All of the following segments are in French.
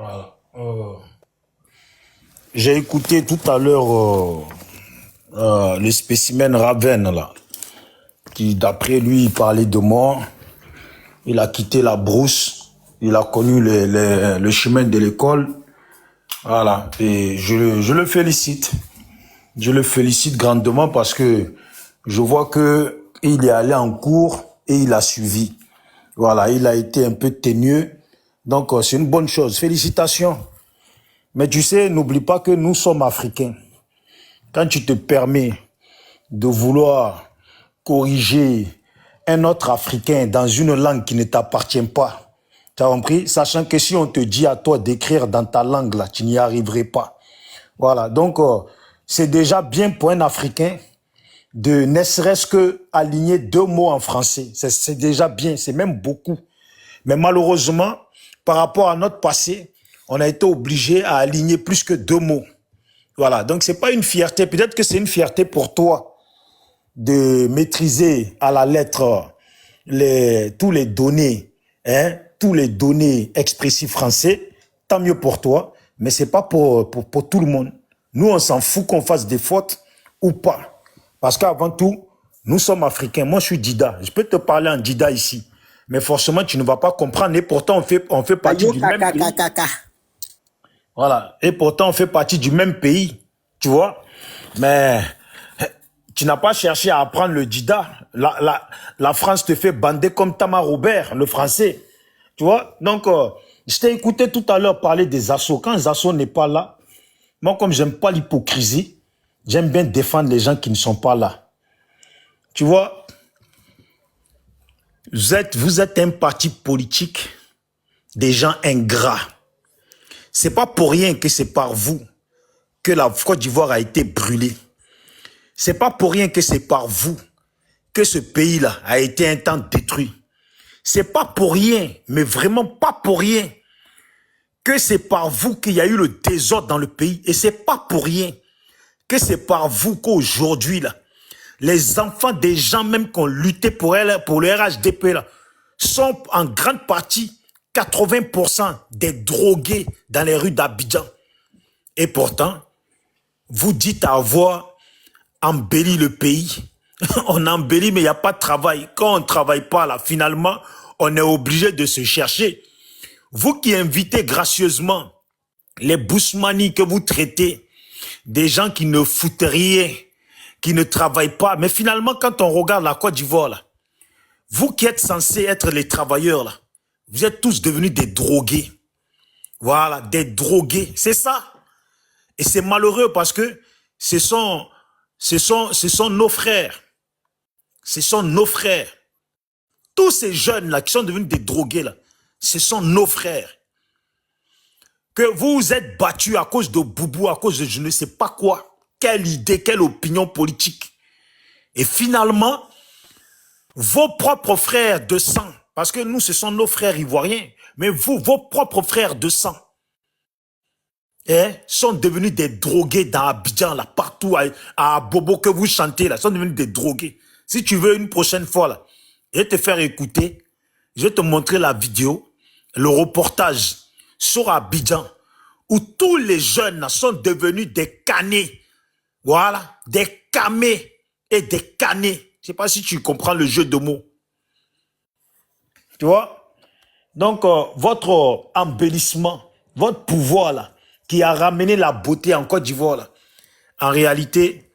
Voilà. J'ai écouté tout à l'heure le spécimen Raven, là, qui d'après lui, il parlait de mort. Il a quitté la brousse, il a connu le chemin de l'école. Voilà, et je le félicite. Je le félicite grandement parce que je vois que il est allé en cours et il a suivi. Voilà, il a été un peu teigneux. Donc, c'est une bonne chose. Félicitations. Mais tu sais, n'oublie pas que nous sommes Africains. Quand tu te permets de vouloir corriger un autre Africain dans une langue qui ne t'appartient pas, tu as compris? Sachant que si on te dit à toi d'écrire dans ta langue, là, tu n'y arriverais pas. Voilà, donc c'est déjà bien pour un Africain de ne serait-ce que aligner 2 mots en français. C'est déjà bien, c'est même beaucoup. Mais malheureusement, par rapport à notre passé, on a été obligé à aligner plus que 2 mots. Voilà, donc c'est pas une fierté. Peut-être que c'est une fierté pour toi de maîtriser à la lettre tous les données, hein, tous les données expressifs français. Tant mieux pour toi, mais c'est pas pour tout le monde. Nous, on s'en fout qu'on fasse des fautes ou pas. Parce qu'avant tout, nous sommes Africains. Moi, je suis Dida. Je peux te parler en Dida ici. Mais forcément, tu ne vas pas comprendre. Et pourtant, on fait partie du même pays. Voilà. Et pourtant, on fait partie du même pays. Tu vois? Mais tu n'as pas cherché à apprendre le Dida. La France te fait bander comme Tama Robert, le français. Tu vois? Donc, je t'ai écouté tout à l'heure parler des assauts. Quand Zasso n'est pas là, moi, comme j'aime pas l'hypocrisie, j'aime bien défendre les gens qui ne sont pas là. Tu vois? Vous êtes un parti politique des gens ingrats. C'est pas pour rien que c'est par vous que la Côte d'Ivoire a été brûlée. C'est pas pour rien que c'est par vous que ce pays-là a été un temps détruit. C'est pas pour rien, mais vraiment pas pour rien, que c'est par vous qu'il y a eu le désordre dans le pays. Et c'est pas pour rien que c'est par vous qu'aujourd'hui, là, les enfants des gens même qui ont lutté pour le RHDP, là, sont en grande partie 80% des drogués dans les rues d'Abidjan. Et pourtant, vous dites avoir embelli le pays. On embellit, mais il n'y a pas de travail. Quand on ne travaille pas, là, finalement, on est obligé de se chercher. Vous qui invitez gracieusement les Bousmani que vous traitez, des gens qui ne foutent rien, qui ne travaillent pas. Mais finalement, quand on regarde la Côte d'Ivoire, là, vous qui êtes censés être les travailleurs, là, vous êtes tous devenus des drogués. Voilà, des drogués. C'est ça. Et c'est malheureux parce que ce sont nos frères. Ce sont nos frères. Tous ces jeunes-là qui sont devenus des drogués, là, ce sont nos frères. Que vous vous êtes battus à cause de Boubou, à cause de je ne sais pas quoi. Quelle idée, quelle opinion politique. Et finalement, vos propres frères de sang, parce que nous, ce sont nos frères ivoiriens, mais vous, vos propres frères de sang, sont devenus des drogués dans Abidjan, là, partout, à Bobo que vous chantez, là, sont devenus des drogués. Si tu veux une prochaine fois, là, je vais te faire écouter, je vais te montrer la vidéo, le reportage sur Abidjan, où tous les jeunes là, sont devenus des canets. Voilà, des camés et des canets. Je ne sais pas si tu comprends le jeu de mots. Tu vois? Donc, votre embellissement, votre pouvoir, là, qui a ramené la beauté en Côte d'Ivoire, là, en réalité,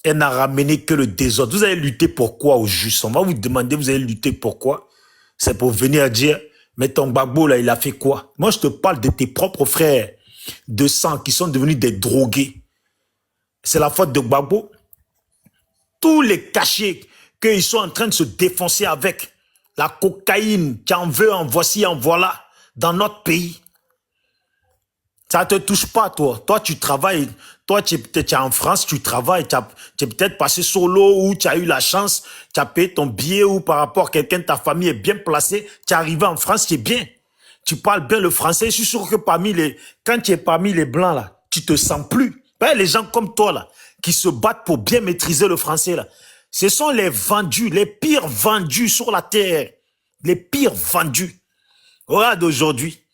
elle n'a ramené que le désordre. Vous allez lutter pour quoi au juste? On va vous demander, vous allez lutter pour quoi? C'est pour venir dire, mais ton Gbagbo, là, il a fait quoi? Moi, je te parle de tes propres frères de sang qui sont devenus des drogués. C'est la faute de Gbagbo. Tous les cachets qu'ils sont en train de se défoncer avec, la cocaïne, tu en veux, en voici, en voilà, dans notre pays. Ça ne te touche pas, toi. Toi, tu travailles. Toi, tu es en France, tu travailles. Tu es peut-être passé solo ou tu as eu la chance, tu as payé ton billet ou par rapport à quelqu'un de ta famille est bien placé. Tu es arrivé en France, tu es bien. Tu parles bien le français. Je suis sûr que quand tu es parmi les blancs, là, tu te sens plus. Les gens comme toi, là, qui se battent pour bien maîtriser le français, là, ce sont les vendus, les pires vendus sur la terre. Les pires vendus. Regarde aujourd'hui.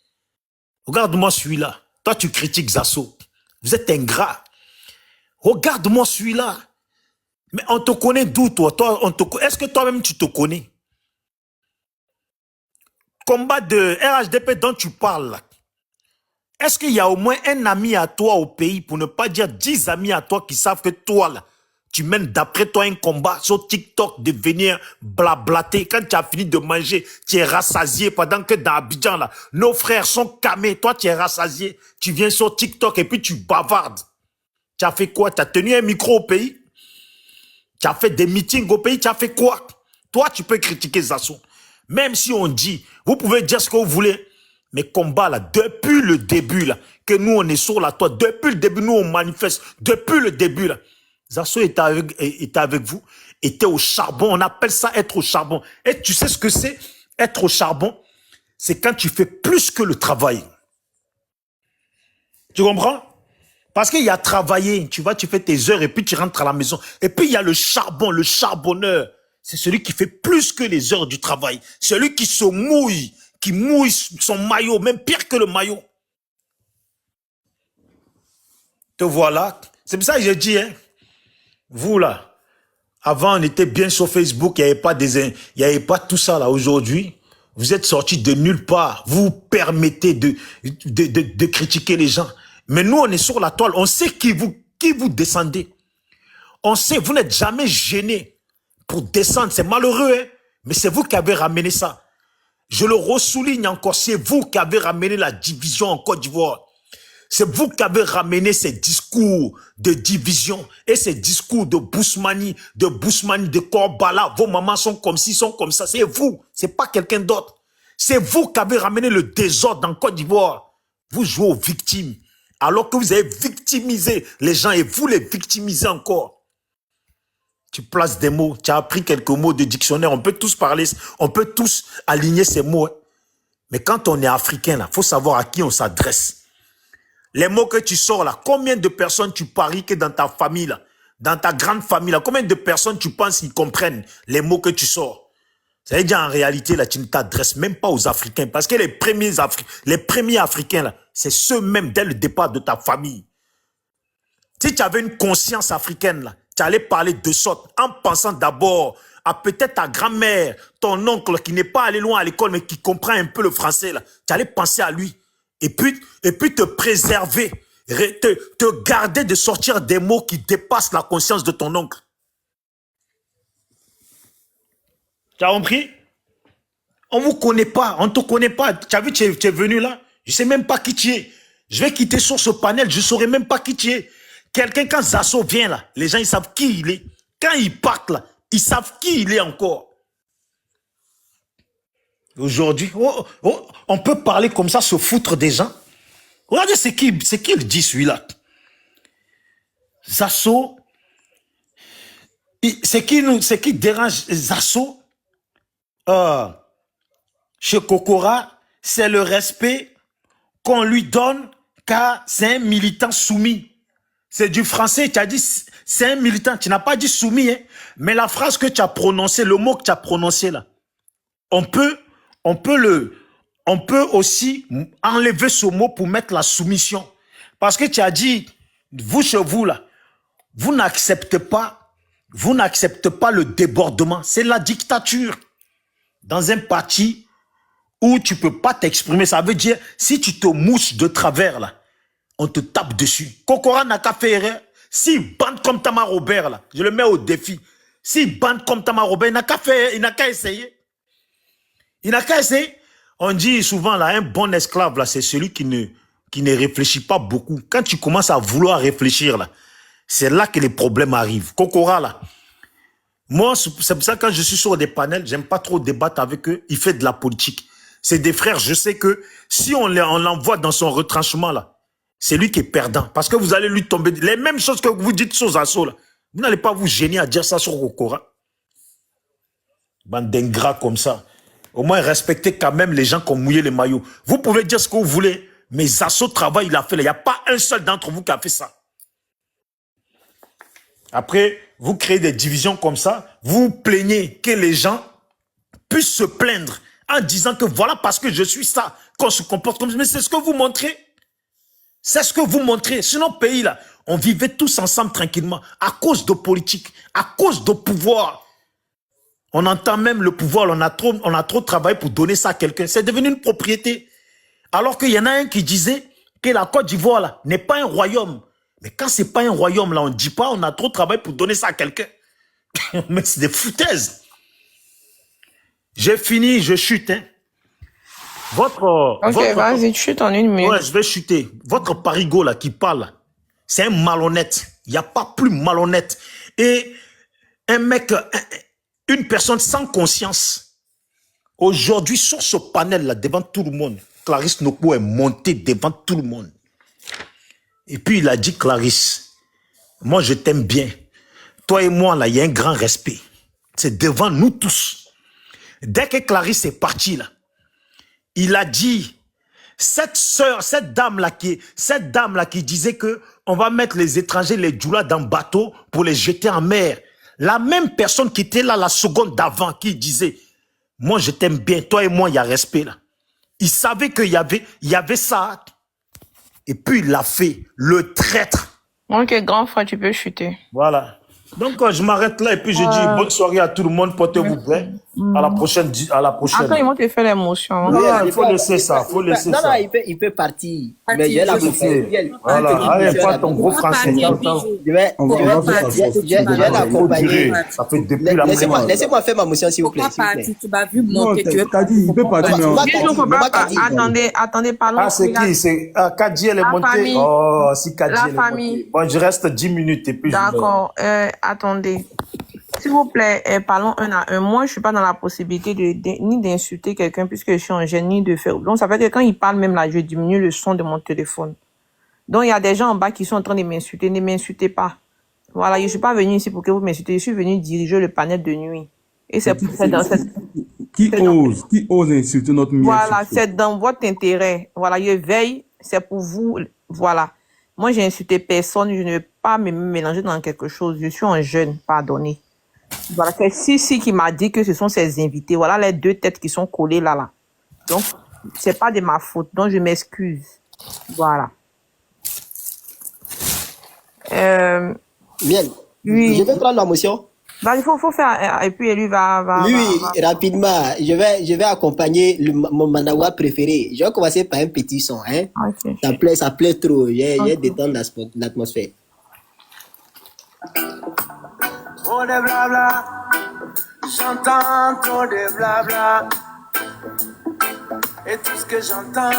Regarde-moi celui-là. Toi, tu critiques Zasso. Vous êtes ingrat. Regarde-moi celui-là. Mais on te connaît d'où, toi, est-ce que toi-même, tu te connais? Combat de RHDP dont tu parles, là. Est-ce qu'il y a au moins un ami à toi au pays, pour ne pas dire 10 amis à toi qui savent que toi, là, tu mènes d'après toi un combat sur TikTok de venir blablater. Quand tu as fini de manger, tu es rassasié pendant que dans Abidjan, là, nos frères sont camés. Toi, tu es rassasié. Tu viens sur TikTok et puis tu bavardes. Tu as fait quoi? Tu as tenu un micro au pays? Tu as fait des meetings au pays? Tu as fait quoi? Toi, tu peux critiquer Zasso. Même si on dit, vous pouvez dire ce que vous voulez, mais combat là, depuis le début là, que nous on est sur la toile, depuis le début, nous on manifeste, depuis le début là, Zasso était avec vous, était au charbon, on appelle ça être au charbon. Et tu sais ce que c'est, être au charbon? C'est quand tu fais plus que le travail. Tu comprends? Parce qu'il y a travailler, tu fais tes heures et puis tu rentres à la maison. Et puis il y a le charbon, le charbonneur. C'est celui qui fait plus que les heures du travail. Celui qui se mouille, qui mouille son maillot, même pire que le maillot. Te voilà. C'est pour ça que j'ai dit, hein, vous là, avant on était bien sur Facebook, il n'y avait pas tout ça là. Aujourd'hui, vous êtes sortis de nulle part. Vous vous permettez de critiquer les gens. Mais nous, on est sur la toile. On sait qui vous descendez. On sait, vous n'êtes jamais gêné pour descendre. C'est malheureux, hein? Mais c'est vous qui avez ramené ça. Je le ressouligne encore. C'est vous qui avez ramené la division en Côte d'Ivoire. C'est vous qui avez ramené ces discours de division et ces discours de Bousmani, de Korbala. Vos mamans sont comme ci, sont comme ça. C'est vous. C'est pas quelqu'un d'autre. C'est vous qui avez ramené le désordre en Côte d'Ivoire. Vous jouez aux victimes. Alors que vous avez victimisé les gens et vous les victimisez encore. Tu places des mots, tu as appris quelques mots de dictionnaire, on peut tous parler, on peut tous aligner ces mots. Hein. Mais quand on est africain, il faut savoir à qui on s'adresse. Les mots que tu sors là, combien de personnes tu paries que dans ta famille, là, dans ta grande famille, là, combien de personnes tu penses qu'ils comprennent les mots que tu sors? Ça veut dire en réalité, là, tu ne t'adresses même pas aux Africains. Parce que les premiers Africains, là, c'est ceux-mêmes dès le départ de ta famille. Si tu avais une conscience africaine, là, tu allais parler de sorte en pensant d'abord à peut-être ta grand-mère, ton oncle qui n'est pas allé loin à l'école mais qui comprend un peu le français. Là. Tu allais penser à lui et puis te préserver, te garder de sortir des mots qui dépassent la conscience de ton oncle. Tu as compris? On ne vous connaît pas, on ne te connaît pas. Tu as vu, tu es venu là, je ne sais même pas qui tu es. Je vais quitter sur ce panel, je ne saurais même pas qui tu es. Quelqu'un, quand Zasso vient là, les gens, ils savent qui il est. Quand ils partent là, ils savent qui il est encore. Aujourd'hui, on peut parler comme ça, se foutre des gens. Regardez c'est qui il dit celui-là. Zasso, c'est qui dérange Zasso chez Kokora, c'est le respect qu'on lui donne car c'est un militant soumis. C'est du français, tu as dit c'est un militant, tu n'as pas dit soumis, hein, mais la phrase que tu as prononcée, le mot que tu as prononcé là, on peut aussi enlever ce mot pour mettre la soumission. Parce que tu as dit, vous chez vous là, vous n'acceptez pas le débordement. C'est la dictature. Dans un parti où tu ne peux pas t'exprimer, ça veut dire, si tu te mouches de travers là, on te tape dessus. Kokora n'a qu'à faire erreur. Si bande comme Tama Robert, là, je le mets au défi. Si bande comme Tama Robert, il n'a qu'à faire, il n'a qu'à essayer. Il n'a qu'à essayer. On dit souvent, là, un bon esclave, là, c'est celui qui ne réfléchit pas beaucoup. Quand tu commences à vouloir réfléchir, là, c'est là que les problèmes arrivent. Kokora, là, moi, c'est pour ça que quand je suis sur des panels, j'aime pas trop débattre avec eux. Il fait de la politique. C'est des frères, je sais que si on l'envoie dans son retranchement, là, c'est lui qui est perdant. Parce que vous allez lui tomber. Les mêmes choses que vous dites sur Zasso, là. Vous n'allez pas vous gêner à dire ça sur Kokora. Bande d'ingrats comme ça. Au moins, respectez quand même les gens qui ont mouillé les maillots. Vous pouvez dire ce que vous voulez, mais Zasso, travail, il a fait. Il n'y a pas un seul d'entre vous qui a fait ça. Après, vous créez des divisions comme ça. Vous plaignez que les gens puissent se plaindre en disant que voilà parce que je suis ça, qu'on se comporte comme ça. Mais c'est ce que vous montrez. C'est ce que vous montrez. Sinon, pays là, on vivait tous ensemble tranquillement à cause de politique, à cause de pouvoir. On entend même le pouvoir, on a trop travaillé pour donner ça à quelqu'un. C'est devenu une propriété. Alors qu'il y en a un qui disait que la Côte d'Ivoire là n'est pas un royaume. Mais quand c'est pas un royaume là, on ne dit pas on a trop travaillé pour donner ça à quelqu'un. Mais c'est des foutaises. J'ai fini, je chute. Hein. Ok, vas-y, chute en une minute. Ouais, je vais chuter. Votre parigot là qui parle, c'est un malhonnête. Il n'y a pas plus malhonnête. Et un mec, une personne sans conscience. Aujourd'hui, sur ce panel là, devant tout le monde, Clarisse Noko est montée devant tout le monde. Et puis il a dit, Clarisse, moi je t'aime bien. Toi et moi là, il y a un grand respect. C'est devant nous tous. Dès que Clarisse est partie là, il a dit, cette dame là qui disait que on va mettre les étrangers, les djoulas dans bateau pour les jeter en mer. La même personne qui était là la seconde d'avant, qui disait, moi je t'aime bien, toi et moi il y a respect là. Il savait qu'il y avait ça. Et puis il l'a fait, le traître. Ok, grand frère, tu peux chuter. Voilà. Donc je m'arrête là et puis je dis bonne soirée à tout le monde, portez-vous bien. À la prochaine. Attends, ils vont te faire l'émotion. Non, il faut laisser ça, Non, il peut partir. Mais j'ai la motion. Voilà, allez, pas ton gros français. Je vais l'accompagner. Ça fait depuis la Laissez-moi faire ma motion, s'il vous plaît. Tu m'as vu monter. Il peut partir. Attendez, parlons. Ah, c'est qui? C'est Kadji, elle est montée. Oh, si Kadji, elle est montée. Bon, je reste 10 minutes et puis d'accord, attendez. S'il vous plaît, parlons un à un. Moi, je suis pas dans la possibilité ni d'insulter quelqu'un puisque je suis en gêne, ni de faire. Donc, ça fait que quand il parle même là, je diminue le son de mon téléphone. Donc, il y a des gens en bas qui sont en train de m'insulter. Ne m'insultez pas. Voilà, je suis pas venu ici pour que vous m'insultez. Je suis venu diriger le panel de nuit. Et c'est dans cette... Qui ose insulter notre milieu? Voilà, c'est dans votre intérêt. Voilà, je veille, c'est pour vous. Voilà. Moi, j'ai insulté personne. Je ne vais pas me mélanger dans quelque chose. Je suis un jeune, pardonnez. Voilà, c'est Sissi qui m'a dit que ce sont ses invités. Voilà les deux têtes qui sont collées là. Donc, c'est pas de ma faute. Donc, je m'excuse. Voilà. Bien. Oui. Je vais prendre la motion. Bah, il faut faire. Et puis, lui va. Oui, rapidement. Je vais accompagner mon manawa préféré. Je vais commencer par un petit son. Hein? Okay. Ça plaît trop. J'ai détendre l'atmosphère. Trop de blabla, j'entends trop de blabla. Et tout ce que j'entends,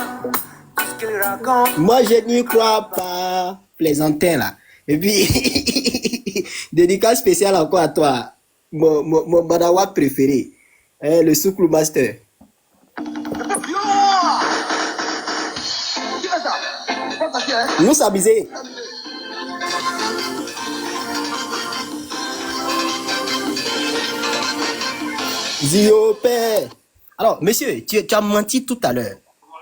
tout ce qu'il raconte. Moi je n'y crois pas. Plaisantin là. Et puis, dédicace spéciale encore à toi, mon manawa préféré, hein, le Souklou Master. Nous s'amuser. Zio père. Alors, monsieur, tu as menti tout à l'heure.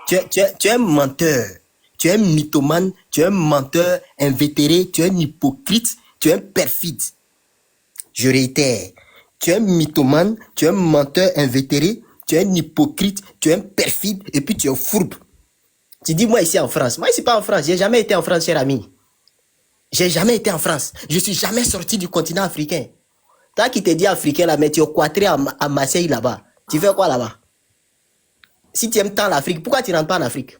Tu es un menteur. Tu es un mythomane. Tu es un menteur invétéré. Tu es un hypocrite. Tu es un perfide. Je réitère. Tu es un mythomane. Tu es un menteur invétéré. Tu es un hypocrite. Tu es un perfide. Et puis tu es fourbe. Tu dis, moi ici en France. Moi ici pas en France. J'ai jamais été en France, cher ami. J'ai jamais été en France. Je suis jamais sorti du continent africain. Toi qui te dis africain là, mais tu es cloîtré à Marseille là-bas. Tu fais quoi là-bas? Si tu aimes tant l'Afrique, pourquoi tu rentres pas en Afrique?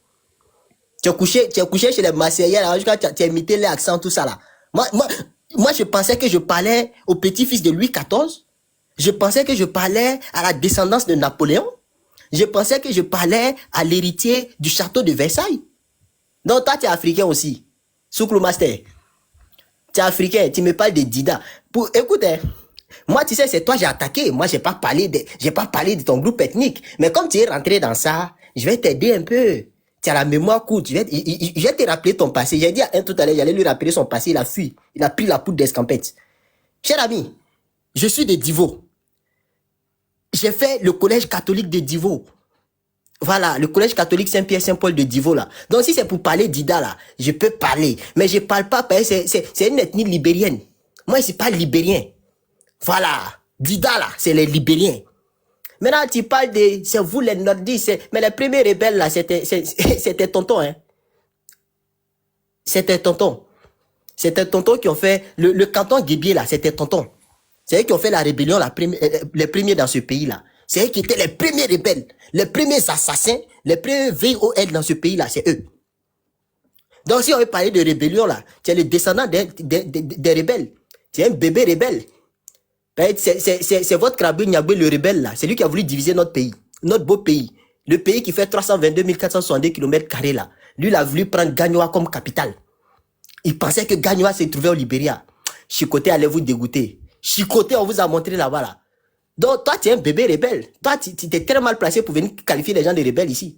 Tu es couché chez les Marseillais là, jusqu'à tu as imité les accents, tout ça là. Moi, je pensais que je parlais au petit-fils de Louis XIV. Je pensais que je parlais à la descendance de Napoléon. Je pensais que je parlais à l'héritier du château de Versailles. Donc toi, tu es africain aussi. Souklou Master. Tu es africain, tu me parles de Dida. Écoute, hein, moi, tu sais, c'est toi j'ai attaqué. Moi, j'ai pas parlé de ton groupe ethnique. Mais comme tu es rentré dans ça, je vais t'aider un peu. Tu as la mémoire courte. Je vais te rappeler ton passé. J'ai dit à un tout à l'heure, j'allais lui rappeler son passé. Il a fui. Il a pris la poudre d'escampette. Cher ami, je suis de Divo. J'ai fait le collège catholique de Divo. Voilà, le collège catholique Saint-Pierre-Saint-Paul de Divo là. Donc si c'est pour parler d'Ida là, je peux parler. Mais je parle pas parce que c'est une ethnie libérienne. Moi, je suis pas libérien. Voilà. Dida là, c'est les libériens. Maintenant, tu parles de... C'est vous les nordistes. Mais les premiers rebelles, là, c'était tonton, hein. C'était tonton. C'était tonton qui ont fait... Le canton Guébier, là, c'était tonton. C'est eux qui ont fait la rébellion, les premiers dans ce pays-là. C'est eux qui étaient les premiers rebelles. Les premiers assassins, les premiers VOL dans ce pays-là, c'est eux. Donc, si on veut parler de rébellion, là, tu es le descendant des rebelles. Tu es un bébé rebelle. C'est votre Krabbe Nyabé, le rebelle, là. C'est lui qui a voulu diviser notre pays. Notre beau pays. Le pays qui fait 322 462 km², là. Lui, il a voulu prendre Gagnoa comme capitale. Il pensait que Gagnoa se trouvait au Libéria. Chicoté allait vous dégoûter. Chicoté, on vous a montré là-bas, là. Donc, toi, tu es un bébé rebelle. Toi, tu es très mal placé pour venir qualifier les gens de rebelles ici.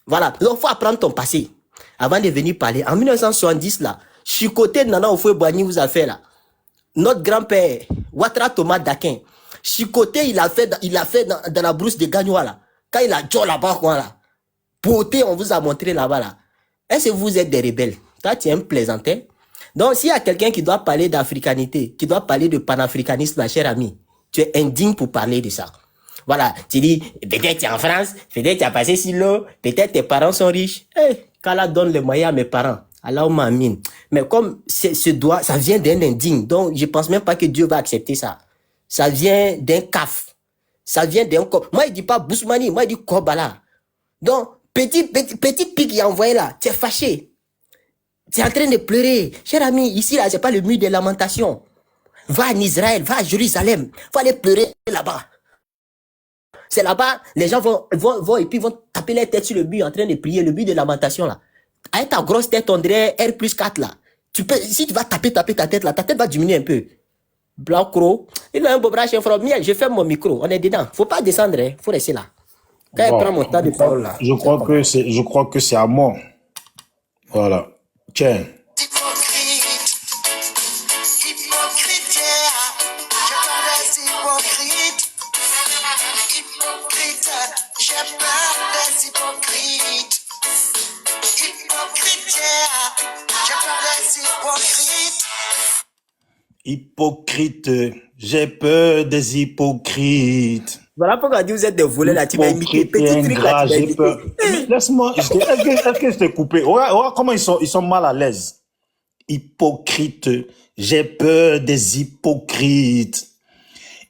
Voilà. Donc, il faut apprendre ton passé. Avant de venir parler. En 1970, là, Chicoté Nana Oufoué Boigny vous a fait, là. Notre grand-père, Ouattara Thomas Dakin. Chicoté, il a fait dans la brousse de Gagnoa, là. Quand il a joué là-bas, quoi, là. Beauté, on vous a montré là-bas, là. Est-ce que vous êtes des rebelles? Toi, tu es un plaisantin. Donc, s'il y a quelqu'un qui doit parler d'africanité, qui doit parler de panafricanisme, ma chère amie, tu es indigne pour parler de ça. Voilà, tu dis, peut-être tu es en France, peut-être tu as passé sur l'eau, peut-être tes parents sont riches. Qu'Allah donne les moyens à mes parents. Allahumma amin. Mais comme ça vient d'un indigne, donc je pense même pas que Dieu va accepter ça. Ça vient d'un caf. Ça vient d'un... Moi, il dit pas Bousmani, moi, il dit Kobala. Donc, petit pic qu'il a envoyé là, tu es fâché. Tu es en train de pleurer. Cher ami, ici, là, c'est pas le mur de lamentation. Va en Israël, va à Jérusalem, va aller pleurer là-bas. C'est là-bas, les gens vont et puis vont taper les têtes sur le mur en train de prier, le mur de lamentation là. Avec ta grosse tête, on dirait R+4 là. Si tu vas taper ta tête là, ta tête va diminuer un peu. Blanc Croc, il a un beau bras chez Frère Miel, je ferme mon micro, on est dedans. Faut pas descendre, hein. Faut rester là. Quand bon, il prend mon temps de parole là. Je crois que c'est à moi. Voilà. Tiens. Hypocrite, j'ai peur des hypocrites. Voilà pourquoi on dit vous êtes des voleurs là, tu m'as imité. Petit truc là, tu m'as imité. Laisse-moi, est-ce que je t'ai coupé? Regarde comment ils sont mal à l'aise. Hypocrite, j'ai peur des hypocrites.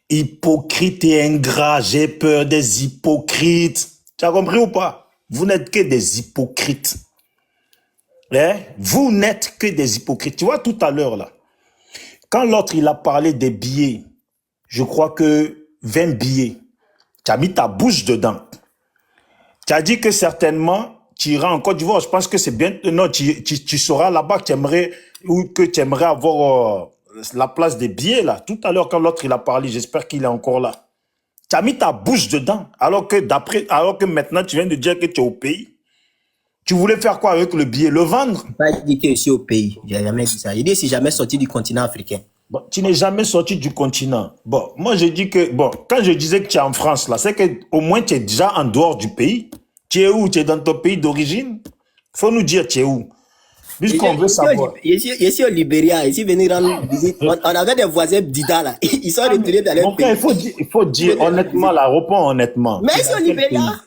Hypocrite et ingrat, j'ai peur des hypocrites. Tu as compris ou pas? Vous n'êtes que des hypocrites. Hein? Vous n'êtes que des hypocrites. Tu vois tout à l'heure là, quand l'autre il a parlé des billets, je crois que 20 billets, tu as mis ta bouche dedans. Tu as dit que certainement, tu iras en Côte d'Ivoire. Je pense que c'est bien. Non, tu seras là-bas que tu aimerais avoir la place des billets là. Tout à l'heure, quand l'autre il a parlé, j'espère qu'il est encore là. Tu as mis ta bouche dedans, alors que maintenant tu viens de dire que tu es au pays. Tu voulais faire quoi avec le billet? Le vendre? Je n'ai pas dit que je suis au pays. Je n'ai jamais dit ça. J'ai dit que je suis jamais sorti du continent africain. Bon, tu n'es jamais sorti du continent. Bon, moi je dis que, bon, quand je disais que tu es en France, là, c'est qu'au moins tu es déjà en dehors du pays. Tu es où? Tu es dans ton pays d'origine? Faut nous dire tu es où. Puisqu'on veut savoir. Je suis au Libéria, ici venu rendre visite. On avait des voisins d'Ida là. Ils sont retenus dans leur pays. Il faut dire honnêtement, là, réponds honnêtement. Mais ici au Libéria.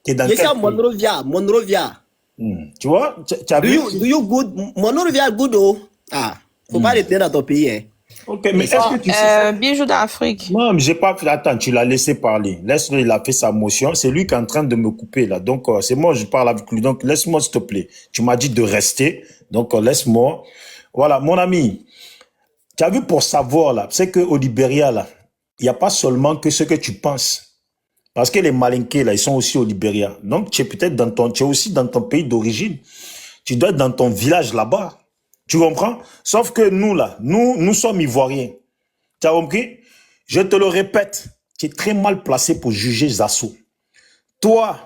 Je suis à Monrovia. Tu vois, tu as vu? Do you good? Monrovia good oh. Ah, faut pas rester dans ton pays. Hein. Ok, mais est-ce que tu sais? Bijou d'Afrique. Non, mais j'ai pas fait. Attends, tu l'as laissé parler. Laisse-le, il a fait sa motion. C'est lui qui est en train de me couper là. Donc, c'est moi, je parle avec lui. Donc, laisse-moi, s'il te plaît. Tu m'as dit de rester. Donc, laisse-moi. Voilà, mon ami. Tu as vu pour savoir là, c'est qu'au Libéria là, il n'y a pas seulement que ce que tu penses. Parce que les Malinqués, là, ils sont aussi au Libéria. Donc, tu es peut-être tu es aussi dans ton pays d'origine. Tu dois être dans ton village là-bas. Tu comprends? Sauf que nous, là, nous sommes Ivoiriens. Tu as compris? Je te le répète, tu es très mal placé pour juger Zasso. Toi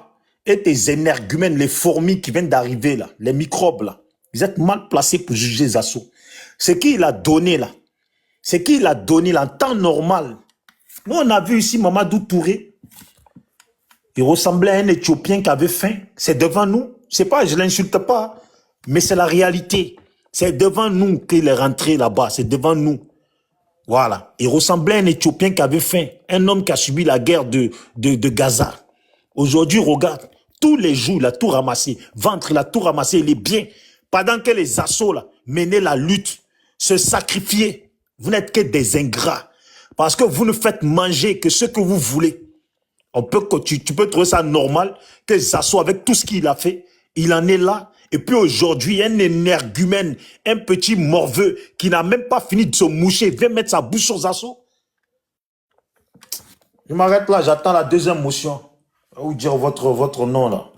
et tes énergumènes, les fourmis qui viennent d'arriver, là, les microbes, là, vous êtes mal placés pour juger Zasso. C'est qui il a donné, là? C'est qui il a donné, là, en temps normal? Nous, on a vu ici Mamadou Touré. Il ressemblait à un Éthiopien qui avait faim. C'est devant nous. C'est pas, je l'insulte pas, mais c'est la réalité. C'est devant nous qu'il est rentré là-bas. C'est devant nous. Voilà. Il ressemblait à un Éthiopien qui avait faim. Un homme qui a subi la guerre de Gaza. Aujourd'hui, regarde. Tous les jours, il a tout ramassé. Ventre, il a tout ramassé. Il est bien. Pendant que les assauts là, menaient la lutte, se sacrifiaient. Vous n'êtes que des ingrats. Parce que vous ne faites manger que ce que vous voulez. Tu peux trouver ça normal que Zasso, avec tout ce qu'il a fait, il en est là. Et puis aujourd'hui, un énergumène, un petit morveux qui n'a même pas fini de se moucher, vient mettre sa bouche sur Zasso. Je m'arrête là, j'attends la deuxième motion. Ou dire votre nom là.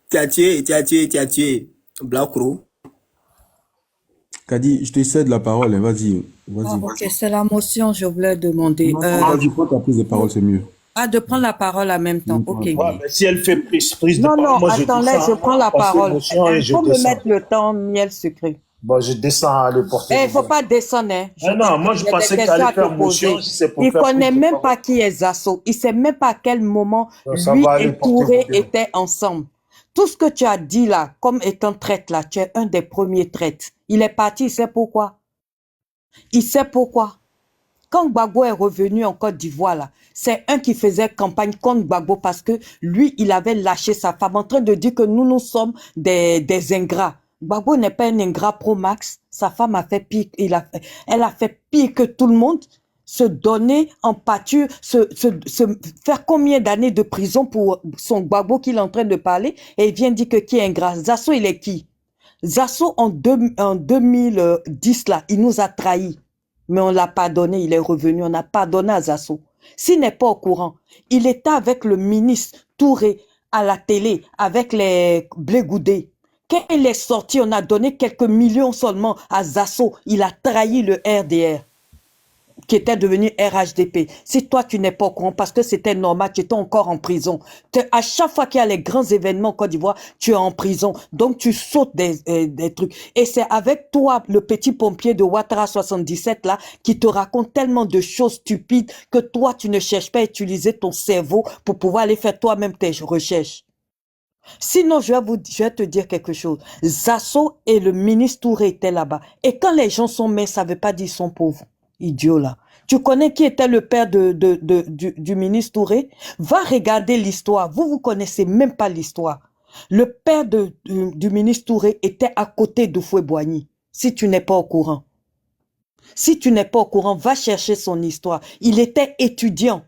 Tu as tué. Blackro. Kadi, je te cède la parole, hein. Vas-y. Ok, c'est la motion, je voulais demander. Vas-y, prends ta prise de parole, c'est mieux. De prendre la parole en même temps. Ok. Ouais, mais si elle fait prise de Non, parole, non, moi attends, je prends la parole. Il faut me mettre le temps, miel sucré. Bon, je descends à le porter. Il ne faut pas descendre. Hein. Non, moi je pensais qu'il allait faire motion. Si il ne connaît même pas qui est Zasso. Il ne sait même pas à quel moment lui et Touré étaient ensemble. Tout ce que tu as dit là, comme étant traître là, tu es un des premiers traîtres. Il est parti, il sait pourquoi. Il sait pourquoi. Quand Gbagbo est revenu en Côte d'Ivoire, là, c'est un qui faisait campagne contre Gbagbo parce que lui, il avait lâché sa femme en train de dire que nous sommes des ingrats. Gbagbo n'est pas un ingrat pro-max. Sa femme a fait pire. Elle a fait pire que tout le monde. Se donner en pâture, se faire combien d'années de prison pour son Gbagbo qu'il est en train de parler et il vient dire que qui est ingrat. Zasso, il est qui? Zasso, en 2010, là, il nous a trahis. Mais on l'a pardonné, il est revenu, on a pardonné à Zasso. S'il n'est pas au courant, il était avec le ministre Touré à la télé, avec les Blé Goudé. Quand il est sorti, on a donné quelques millions seulement à Zasso. Il a trahi le RDR, qui était devenu RHDP. Si toi, tu n'es pas au courant, parce que c'était normal, tu étais encore en prison. À chaque fois qu'il y a les grands événements en Côte d'Ivoire, tu es en prison. Donc, tu sautes des trucs. Et c'est avec toi, le petit pompier de Ouattara 77, là, qui te raconte tellement de choses stupides que toi, tu ne cherches pas à utiliser ton cerveau pour pouvoir aller faire toi-même tes recherches. Sinon, je vais te dire quelque chose. Zasso et le ministre Touré étaient là-bas. Et quand les gens sont maires, ça ne veut pas dire qu'ils sont pauvres. Idiot là. Tu connais qui était le père du ministre Touré? Va regarder l'histoire. Vous connaissez même pas l'histoire. Le père du ministre Touré était à côté de Fouet-Boigny. Si tu n'es pas au courant. Si tu n'es pas au courant, va chercher son histoire. Il était étudiant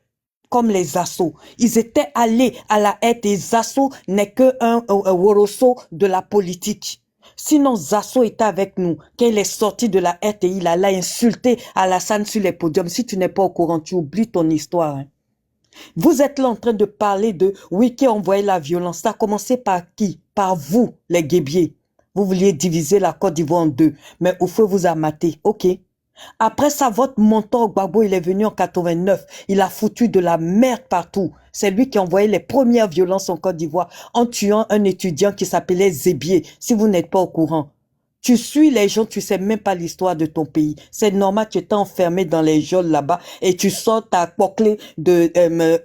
comme les Zasso. Ils étaient allés à la haie des Zasso n'est qu'un Woroso de la politique. Sinon, Zasso était avec nous. Quand il est sorti de la RTI, il allait insulter Alassane sur les podiums. Si tu n'es pas au courant, tu oublies ton histoire. Hein. Vous êtes là en train de parler de oui, qui a envoyé la violence. Ça a commencé par qui? Par vous, les guébiers. Vous vouliez diviser la Côte d'Ivoire en deux. Mais au feu, vous a maté. OK. Après ça, votre mentor Gbagbo, il est venu en 89. Il a foutu de la merde partout. C'est lui qui a envoyé les premières violences en Côte d'Ivoire en tuant un étudiant qui s'appelait Zébier. Si vous n'êtes pas au courant. Tu suis les gens, tu sais même pas l'histoire de ton pays. C'est normal, tu es enfermé dans les geôles là-bas et tu sors ta clé de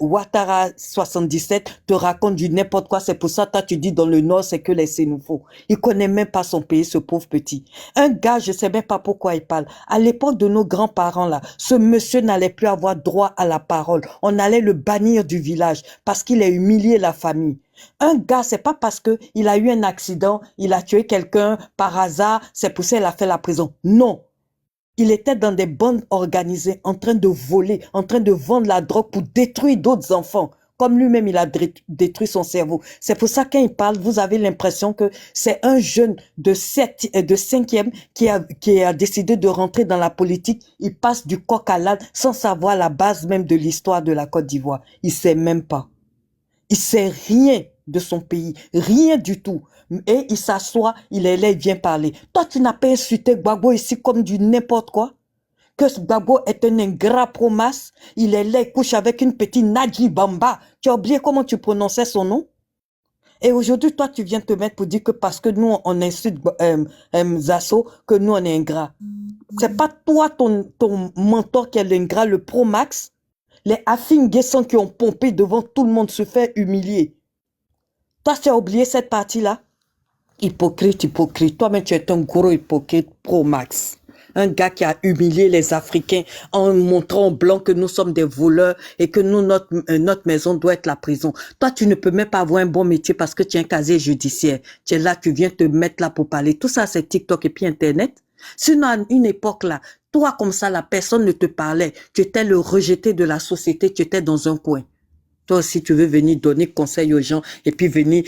Ouattara 77, te raconte du n'importe quoi. C'est pour ça, toi, tu dis dans le Nord, c'est que les Sénoufos. Il connaît même pas son pays, ce pauvre petit. Un gars, je sais même pas pourquoi il parle. À l'époque de nos grands-parents là, ce monsieur n'allait plus avoir droit à la parole. On allait le bannir du village parce qu'il a humilié la famille. Un gars, c'est pas parce que il a eu un accident, il a tué quelqu'un par hasard, c'est pour ça qu'il a fait la prison. Non. Il était dans des bandes organisées, en train de voler, en train de vendre la drogue pour détruire d'autres enfants. Comme lui-même, il a détruit son cerveau. C'est pour ça, quand il parle, vous avez l'impression que c'est un jeune de 5e qui a décidé de rentrer dans la politique. Il passe du coq à l'âne sans savoir la base même de l'histoire de la Côte d'Ivoire. Il sait même pas. Il sait rien de son pays, rien du tout. Et il s'assoit, il est là, il vient parler. Toi, tu n'as pas insulté Gbagbo ici comme du n'importe quoi. Que Gbagbo est un ingrat pro-masse. Il est là, il couche avec une petite Nadji Bamba. Tu as oublié comment tu prononçais son nom? Et aujourd'hui, toi, tu viens te mettre pour dire que parce que nous, on insulte Zasso, que nous, on est ingrats. C'est pas toi, ton mentor qui est l'ingrat, le pro-max. Les Afin-Guessants qui ont pompé devant tout le monde se fait humilier. Toi, tu as oublié cette partie-là? Hypocrite, hypocrite. Toi-même, tu es un gros hypocrite pro-max. Un gars qui a humilié les Africains en montrant aux Blancs que nous sommes des voleurs et que nous, notre maison doit être la prison. Toi, tu ne peux même pas avoir un bon métier parce que tu as un casier judiciaire. Tu es là, tu viens te mettre là pour parler. Tout ça, c'est TikTok et puis Internet. Sinon, à une époque là, toi comme ça, la personne ne te parlait. Tu étais le rejeté de la société, tu étais dans un coin. Toi aussi, tu veux venir donner conseil aux gens et puis venir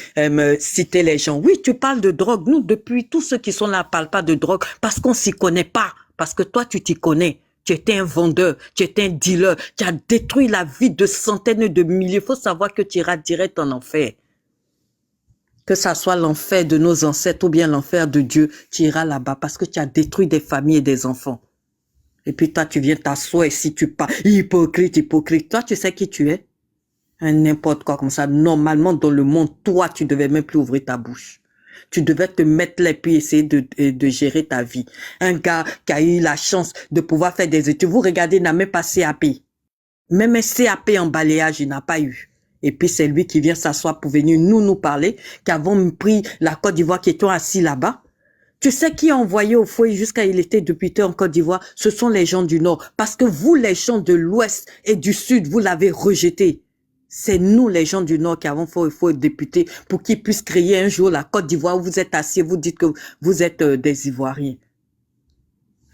citer les gens. Oui, tu parles de drogue. Nous, depuis, tous ceux qui sont là ne parlent pas de drogue parce qu'on s'y connaît pas. Parce que toi, tu t'y connais. Tu étais un vendeur, tu étais un dealer. Tu as détruit la vie de centaines de milliers. Il faut savoir que tu iras direct en enfer. Que ça soit l'enfer de nos ancêtres ou bien l'enfer de Dieu, tu iras là-bas parce que tu as détruit des familles et des enfants. Et puis toi, tu viens t'asseoir et si tu parles, hypocrite, hypocrite. Toi, tu sais qui tu es? N'importe quoi comme ça. Normalement, dans le monde, toi, tu devais même plus ouvrir ta bouche. Tu devais te mettre là et puis essayer de gérer ta vie. Un gars qui a eu la chance de pouvoir faire des études. Vous regardez, il n'a même pas CAP. Même un CAP en balayage, il n'a pas eu. Et puis, c'est lui qui vient s'asseoir pour venir nous parler, qui avons pris la Côte d'Ivoire, qui étaient assis là-bas. Tu sais qui a envoyé au foyer jusqu'à il était député en Côte d'Ivoire? Ce sont les gens du Nord. Parce que vous, les gens de l'Ouest et du Sud, vous l'avez rejeté. C'est nous, les gens du Nord, qui avons fait député pour qu'ils puissent créer un jour la Côte d'Ivoire où vous êtes assis, vous dites que vous êtes des Ivoiriens.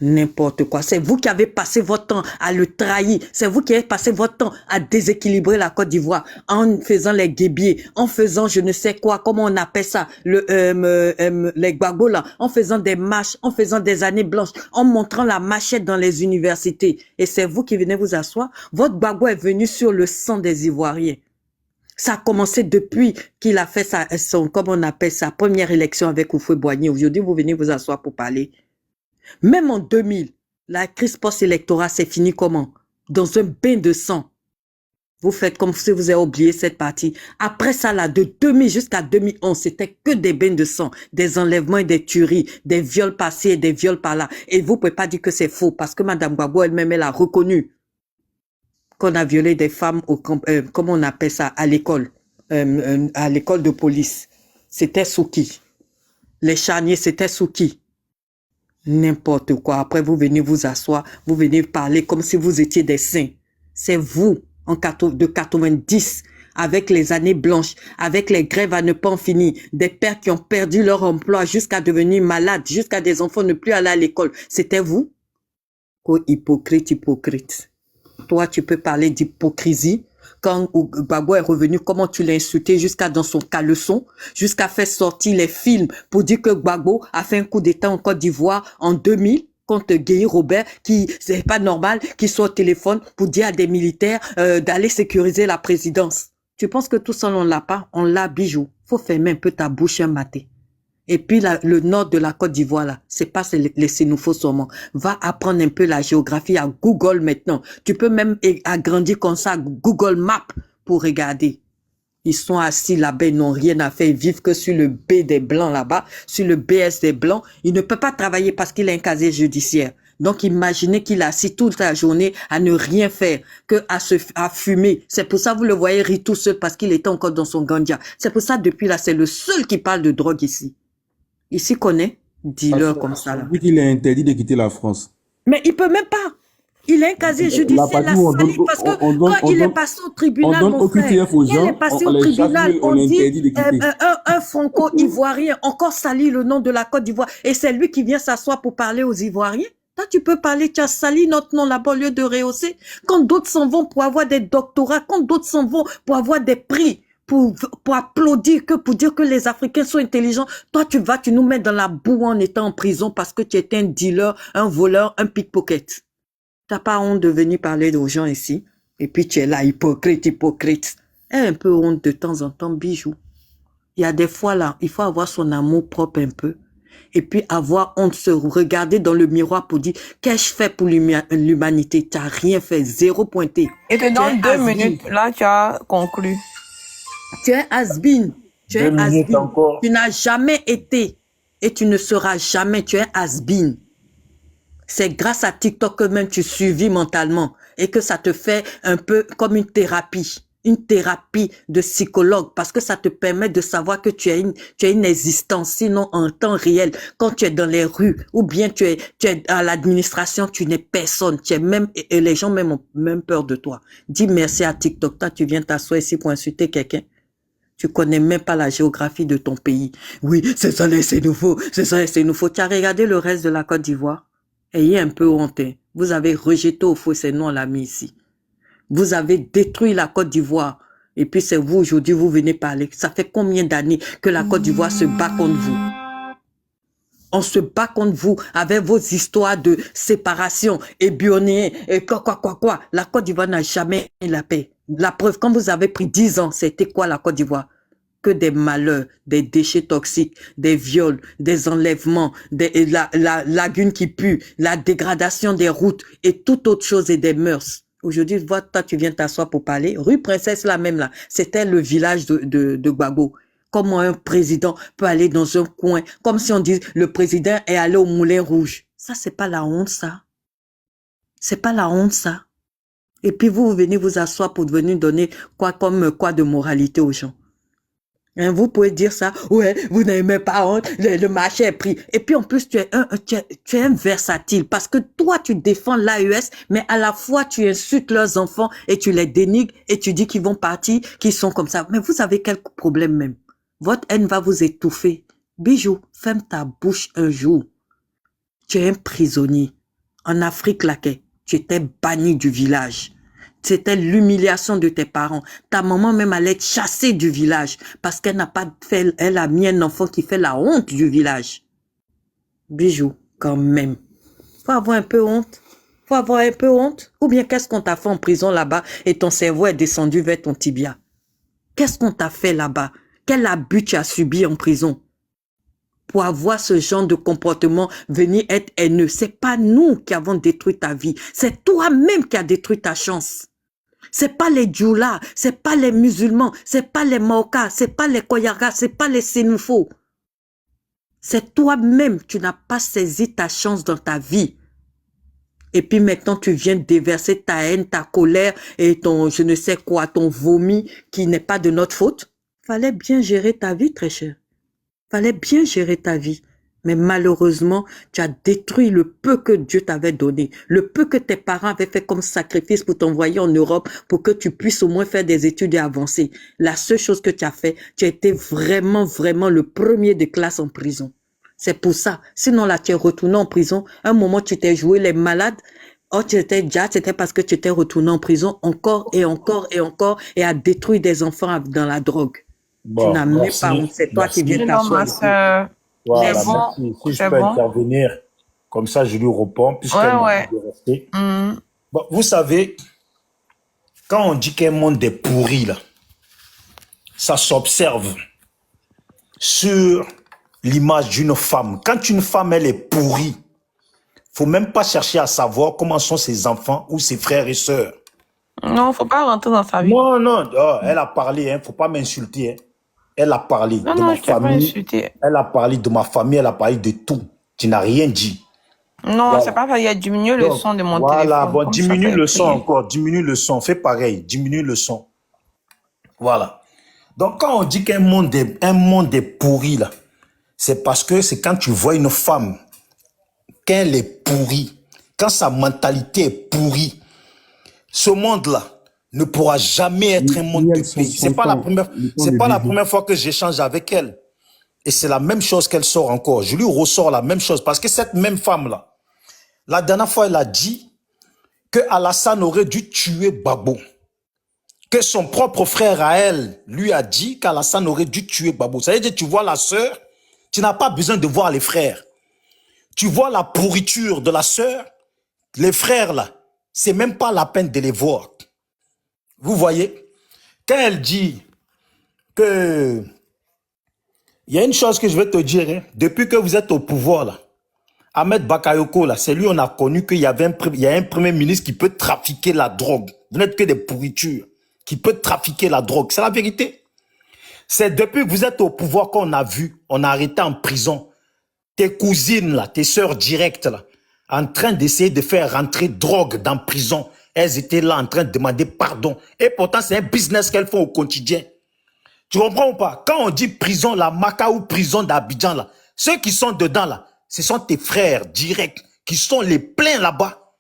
N'importe quoi. C'est vous qui avez passé votre temps à le trahir. C'est vous qui avez passé votre temps à déséquilibrer la Côte d'Ivoire en faisant les guébiers, en faisant je ne sais quoi, comment on appelle ça, les gbagbo là, en faisant des marches, en faisant des années blanches, en montrant la machette dans les universités. Et c'est vous qui venez vous asseoir. Votre gbagbo est venu sur le sang des Ivoiriens. Ça a commencé depuis qu'il a fait comment on appelle sa première élection avec Houphouët-Boigny. Aujourd'hui, vous venez vous asseoir pour parler. Même en 2000, la crise post-électorale s'est finie comment? Dans un bain de sang. Vous faites comme si vous avez oublié cette partie. Après ça, là, de 2000 jusqu'à 2011, c'était que des bains de sang, des enlèvements et des tueries, des viols passés et des viols par là. Et vous pouvez pas dire que c'est faux parce que Madame Gbagbo elle-même, elle a reconnu qu'on a violé des femmes comment on appelle ça, à l'école de police. C'était sous qui? Les charniers, c'était sous qui? N'importe quoi. Après, vous venez vous asseoir, vous venez parler comme si vous étiez des saints. C'est vous, de 90, avec les années blanches, avec les grèves à ne pas en finir, des pères qui ont perdu leur emploi jusqu'à devenir malades, jusqu'à des enfants ne plus aller à l'école. C'était vous? Oh, hypocrite, hypocrite. Toi, tu peux parler d'hypocrisie. Quand Gbagbo est revenu, comment tu l'as insulté jusqu'à dans son caleçon, jusqu'à faire sortir les films pour dire que Gbagbo a fait un coup d'État en Côte d'Ivoire en 2000 contre Guy Robert, qui, c'est pas normal, qui soit au téléphone pour dire à des militaires d'aller sécuriser la présidence. Tu penses que tout ça, on l'a pas? On l'a, bijou. Faut fermer un peu ta bouche un matin. Et puis le nord de la Côte d'Ivoire, là, c'est pas les Sénoufos seulement. Va apprendre un peu la géographie à Google maintenant. Tu peux même agrandir comme ça Google Maps pour regarder. Ils sont assis là-bas, ils n'ont rien à faire. Ils vivent que sur le B des Blancs là-bas, sur le BS des Blancs. Il ne peut pas travailler parce qu'il a un casier judiciaire. Donc, imaginez qu'il est assis toute la journée à ne rien faire, à fumer. C'est pour ça, vous le voyez rire tout seul parce qu'il était encore dans son gandia. C'est pour ça, depuis là, c'est le seul qui parle de drogue ici. Il s'y connaît, dis-leur comme ça. Là. Vu qu'il est interdit de quitter la France. Mais il peut même pas. Il a un casier judiciaire, la sali, parce que quand il est passé au tribunal, mon frère, il est passé au tribunal, on dit un franco-ivoirien, encore sali le nom de la Côte d'Ivoire, et c'est lui qui vient s'asseoir pour parler aux Ivoiriens. Toi, tu peux parler, tu as sali notre nom là-bas au lieu de rehausser. Quand d'autres s'en vont pour avoir des doctorats, quand d'autres s'en vont pour avoir des prix, pour applaudir, pour dire que les Africains sont intelligents. Toi, tu nous mets dans la boue en étant en prison parce que tu étais un dealer, un voleur, un pickpocket. T'as pas honte de venir parler aux gens ici. Et puis tu es là, hypocrite, hypocrite. Et un peu honte de temps en temps, bijou. Il y a des fois là, il faut avoir son amour propre un peu. Et puis avoir honte, se regarder dans le miroir pour dire, qu'ai-je fait pour l'humanité? Tu n'as rien fait, zéro pointé. Et que dans 2 minutes, là, tu as conclu. Tu es has-been. Tu es has-been. Tu n'as jamais été et tu ne seras jamais. Tu es has-been. C'est grâce à TikTok que même tu suivis mentalement et que ça te fait un peu comme une thérapie. une thérapie de psychologue parce que ça te permet de savoir que tu as une existence. Sinon, en temps réel, quand tu es dans les rues ou bien tu es à l'administration, tu n'es personne. Tu es même, et les gens même ont même peur de toi. Dis merci à TikTok. Toi, tu viens t'asseoir ici pour insulter quelqu'un. Tu connais même pas la géographie de ton pays. Oui, c'est ça les Sénoufos. C'est ça les Sénoufos. Tu as regardé le reste de la Côte d'Ivoire? Ayez un peu honte. Hein. Vous avez rejeté au faux ces noms, on l'a mis ici. Vous avez détruit la Côte d'Ivoire. Et puis c'est vous, aujourd'hui, vous venez parler. Ça fait combien d'années que la Côte d'Ivoire se bat contre vous? On se bat contre vous avec vos histoires de séparation, ébionné, et quoi. La Côte d'Ivoire n'a jamais eu la paix. La preuve, quand vous avez pris 10 ans, c'était quoi la Côte d'Ivoire? Que des malheurs, des déchets toxiques, des viols, des enlèvements, la lagune qui pue, la dégradation des routes et toute autre chose et des mœurs. Aujourd'hui, vois, toi, tu viens t'asseoir pour parler. Rue Princesse, là même, là, c'était le village de Gbagbo. Comment un président peut aller dans un coin, comme si on dit le président est allé au Moulin Rouge. Ça, c'est pas la honte, ça. C'est pas la honte, ça. Et puis vous venez vous asseoir pour venir donner quoi de moralité aux gens. Hein, vous pouvez dire ça, ouais, vous n'avez même pas honte, le marché est pris. Et puis en plus, tu es un versatile parce que toi, tu défends l'AES, mais à la fois, tu insultes leurs enfants et tu les dénigres et tu dis qu'ils vont partir, qu'ils sont comme ça. Mais vous avez quelques problèmes même. Votre haine va vous étouffer. Bijou, ferme ta bouche un jour. Tu es un prisonnier. En Afrique, là, tu étais banni du village. C'était l'humiliation de tes parents. Ta maman même allait être chassée du village parce qu'elle n'a pas fait, elle a mis un enfant qui fait la honte du village. Bijou, quand même. Faut avoir un peu honte. Faut avoir un peu honte. Ou bien qu'est-ce qu'on t'a fait en prison là-bas et ton cerveau est descendu vers ton tibia? Qu'est-ce qu'on t'a fait là-bas? Quel abus tu as subi en prison? Pour avoir ce genre de comportement, venir être haineux. C'est pas nous qui avons détruit ta vie. C'est toi-même qui as détruit ta chance. C'est pas les Djoula, c'est pas les musulmans, c'est pas les Maoka, c'est pas les Koyarga, c'est pas les Sénoufos. C'est toi-même, tu n'as pas saisi ta chance dans ta vie. Et puis maintenant, tu viens déverser ta haine, ta colère et ton je ne sais quoi, ton vomi qui n'est pas de notre faute. Fallait bien gérer ta vie, très cher. Fallait bien gérer ta vie. Mais malheureusement, tu as détruit le peu que Dieu t'avait donné, le peu que tes parents avaient fait comme sacrifice pour t'envoyer en Europe pour que tu puisses au moins faire des études et avancer. La seule chose que tu as fait, tu as été vraiment le premier de classe en prison. C'est pour ça. Sinon là, tu es retourné en prison. Un moment, tu t'es joué les malades. Oh, tu étais déjà, c'était parce que tu étais retourné en prison encore et à détruire des enfants dans la drogue. Bon, tu n'as même pas honte. C'est toi qui viens t'asseoir ici. Voilà, C'est bon, merci. Si je c'est peux bon. intervenir, comme ça je lui réponds, puisqu'elle m'a dit de rester. Bon, vous savez, quand on dit qu'un monde est pourri, là, ça s'observe sur l'image d'une femme. Quand une femme, elle est pourrie, faut même pas chercher à savoir comment sont ses enfants ou ses frères et sœurs. Non, faut pas rentrer dans sa vie. Non, oh, elle a parlé, hein, faut pas m'insulter. Hein. Elle a parlé Non, de non, ma je t'ai pas famille. insulté. Elle a parlé de ma famille, elle a parlé de tout. Tu n'as rien dit. Non, Voilà. c'est pas ça. Il a diminué le Donc, son de mon voilà, téléphone. bon, Comme ça diminue fait le son crier. encore, diminue le son, fais pareil, diminue le son. Voilà. Donc, quand on dit qu'un monde est pourri, là, c'est parce que c'est quand tu vois une femme, qu'elle est pourrie, quand sa mentalité est pourrie, ce monde-là ne pourra jamais être un monde de paix. C'est pas la première fois que j'échange avec elle. Et c'est la même chose qu'elle sort encore. Je lui ressors la même chose parce que cette même femme-là, la dernière fois, elle a dit que Alassane aurait dû tuer Gbagbo. Que son propre frère à elle lui a dit qu'Alassane aurait dû tuer Gbagbo. Ça veut dire que tu vois la sœur, tu n'as pas besoin de voir les frères. Tu vois la pourriture de la sœur, les frères là, c'est même pas la peine de les voir. Vous voyez, quand elle dit que... Il y a une chose que je vais te dire, hein, depuis que vous êtes au pouvoir là, Ahmed Bakayoko là, c'est lui on a connu qu'il y a un premier ministre qui peut trafiquer la drogue. Vous n'êtes que des pourritures, qui peut trafiquer la drogue. C'est la vérité. C'est depuis que vous êtes au pouvoir qu'on a vu, on a arrêté en prison tes cousines là, tes sœurs directes là, en train d'essayer de faire rentrer drogue dans prison. elles étaient là en train de demander pardon. Et pourtant, c'est un business qu'elles font au quotidien. Tu comprends ou pas? Quand on dit prison, la Maca ou prison d'Abidjan, là, ceux qui sont dedans, là, ce sont tes frères directs qui sont les pleins là-bas.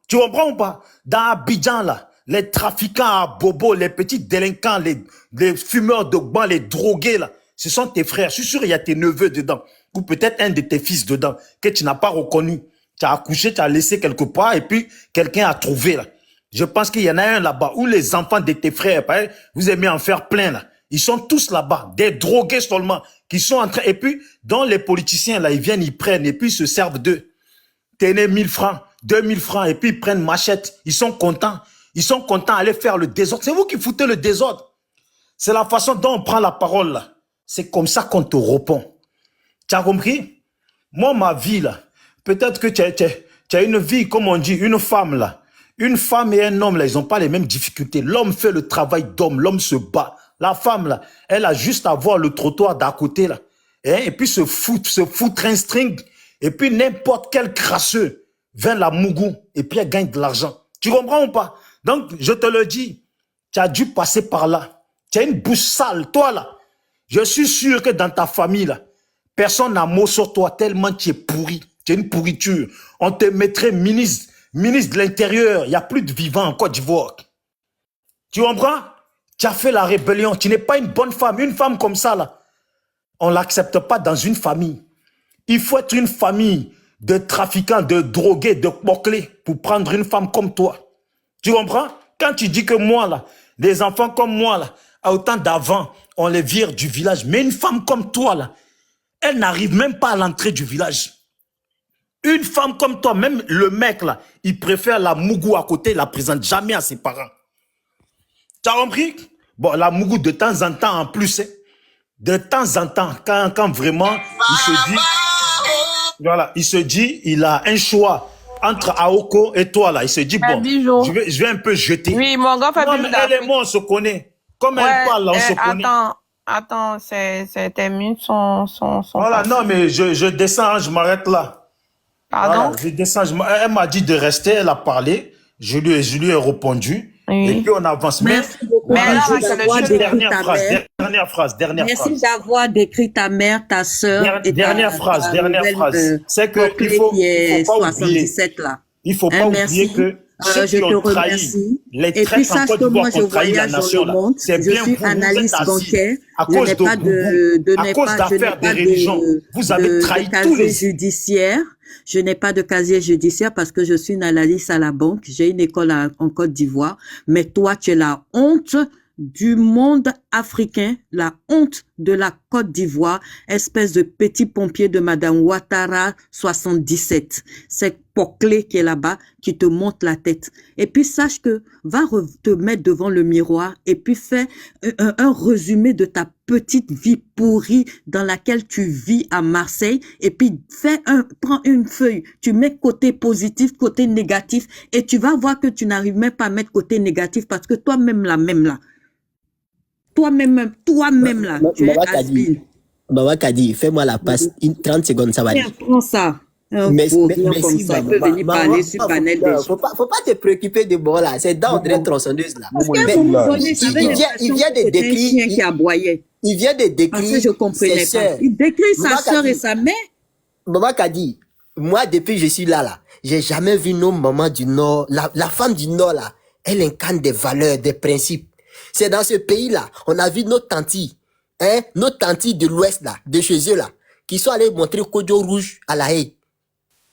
Tu comprends ou pas? Dans Abidjan, là, les trafiquants à bobo, les petits délinquants, les fumeurs de banc, les drogués, là, ce sont tes frères. Je suis sûr qu'il y a tes neveux dedans. Ou peut-être un de tes fils dedans que tu n'as pas reconnu. Tu as accouché, tu as laissé quelque part et puis quelqu'un a trouvé là. Je pense qu'il y en a un là-bas où les enfants de tes frères, vous aimez en faire plein là. Ils sont tous là-bas, des drogués seulement, qui sont en train, et puis, dont les politiciens là, ils viennent, ils prennent et puis ils se servent d'eux. Tenez 1000 francs, 2000 francs et puis ils prennent machette. Ils sont contents. Ils sont contents d'aller faire le désordre. C'est vous qui foutez le désordre. C'est la façon dont on prend la parole là. C'est comme ça qu'on te répond. Tu as compris? Moi, ma vie, là, peut-être que tu as une vie, comme on dit, une femme, là. Une femme et un homme, là, ils n'ont pas les mêmes difficultés. L'homme fait le travail d'homme, l'homme se bat. La femme, là, elle a juste à voir le trottoir d'à côté, là. Et puis se foutre un string. Et puis n'importe quel crasseux vient la mougou. Et puis elle gagne de l'argent. Tu comprends ou pas? Donc, je te le dis, tu as dû passer par là. Tu as une bouche sale, toi, là. Je suis sûr que dans ta famille, là, personne n'a mot sur toi tellement tu es pourri. Tu es une pourriture. On te mettrait ministre de l'Intérieur. Il n'y a plus de vivants en Côte d'Ivoire. Tu comprends? Tu as fait la rébellion. Tu n'es pas une bonne femme. Une femme comme ça, là, on ne l'accepte pas dans une famille. Il faut être une famille de trafiquants, de drogués, de bouclés pour prendre une femme comme toi. Tu comprends? Quand tu dis que moi, là, des enfants comme moi, là, à autant d'avant, on les vire du village. Mais une femme comme toi, là, elle n'arrive même pas à l'entrée du village. Une femme comme toi, même le mec, là, il préfère la mougou à côté, il la présente jamais à ses parents. Tu as compris? Bon, la mougou, de temps en temps, en plus, hein, de temps en temps, quand vraiment, il se dit, voilà, il se dit, il a un choix entre Aoko et toi, là. Il se dit, bon, je vais un peu jeter. Oui, mon gars fait non, mais elle et moi, on se connaît. Comme elle parle, là, on se connaît. Attends, tes minutes sont voilà, passées. non, mais je descends, je m'arrête là. Pardon? Voilà, je descends, elle m'a dit de rester, elle a parlé, je lui ai répondu. Oui. Et puis on avance. Merci beaucoup. Dernière phrase. Merci d'avoir décrit ta mère, ta sœur. Dernière phrase. C'est que il faut pas oublier. Il faut pas oublier que ceux qui ont trahi les traîtres en Côte d'Ivoire qui ont trahi la nation, c'est bien vous, vous êtes assis à cause de à cause d'affaires de religion. Vous avez trahi tous les judiciaires. Je n'ai pas de casier judiciaire parce que je suis une analyste à la banque. J'ai une école en Côte d'Ivoire. Mais toi, tu es la honte du monde africain, la honte de la Côte d'Ivoire, espèce de petit pompier de Madame Ouattara 77. C'est Poclé qui est là-bas, qui te monte la tête. Et puis sache que va te mettre devant le miroir et puis fais un résumé de ta petite vie pourrie dans laquelle tu vis à Marseille et puis prends une feuille, tu mets côté positif, côté négatif et tu vas voir que tu n'arrives même pas à mettre côté négatif parce que toi-même là, toi-même là, tu es has-been. Baba Kadi, fais-moi la passe, 30 secondes, ça va aller. Prends ça. Merci, faut pas te préoccuper de bon là, c'est dans André tronçonneuse là. Il vient de décrire qui aboyait. Il vient de décrire. Parce que je comprenais pas. Il décrit sa sœur et sa mère. Baba Kadi, moi depuis je suis là, j'ai jamais vu nos mamans du Nord, la femme du Nord là, elle incarne des valeurs, des principes. C'est dans ce pays-là, on a vu nos tantis, nos tantis de l'Ouest là, de chez eux là, qui sont allés montrer Kodjo Rouge à la haie.